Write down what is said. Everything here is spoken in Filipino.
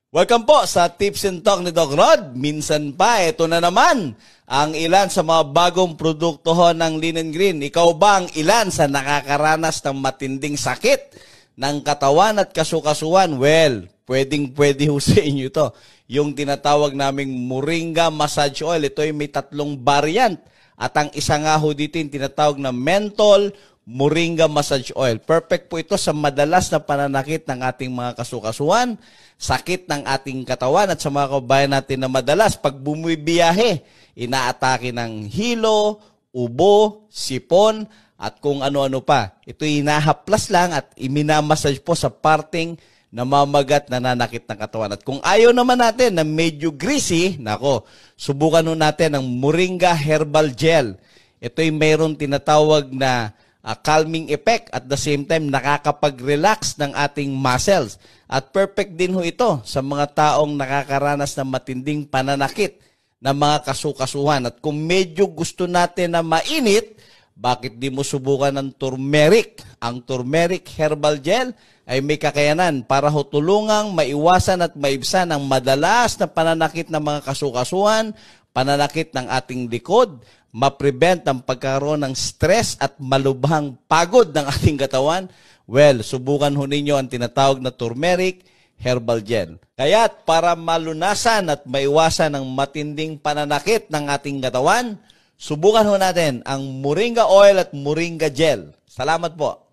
Welcome po sa Tips and Talk ni Doc Rod. Minsan pa, ito na naman ang ilan sa mga bagong produkto ng Linen Green. Ikaw ba ang ilan sa nakakaranas ng matinding sakit ng katawan at kasukasuan? Well, pwedeng-pwede ho sa inyo ito. Yung tinatawag naming Moringa Massage Oil. Ito ay may 3 variant. At ang isa nga ho dito yung tinatawag na Menthol Moringa Massage Oil. Perfect po ito sa madalas na pananakit ng ating mga kasukasuan, sakit ng ating katawan at sa mga kabayan natin na madalas pag bumibiyahe, inaatake ng hilo, ubo, sipon at kung ano-ano pa. Ito hinahaplas lang at iminamassage po sa parting namamagat, nananakit ng katawan. At kung ayaw naman natin na medyo greasy, nako, subukan nun natin ang Moringa Herbal Gel. Ito ay mayroon tinatawag na calming effect at the same time nakakapag-relax ng ating muscles. At perfect din ho ito sa mga taong nakakaranas ng matinding pananakit ng mga kasukasuhan. At kung medyo gusto natin na mainit, bakit di mo subukan ng turmeric? Ang turmeric herbal gel ay may kakayanan para ho tulungang maiwasan at maibsan ang madalas na pananakit ng mga kasukasuhan, pananakit ng ating likod, ma-prevent ang pagkaroon ng stress at malubhang pagod ng ating katawan. Well, subukan ho ninyo ang tinatawag na turmeric herbal gel. Kaya't para malunasan at maiwasan ang matinding pananakit ng ating katawan, subukan ho natin ang Moringa Oil at Moringa Gel. Salamat po.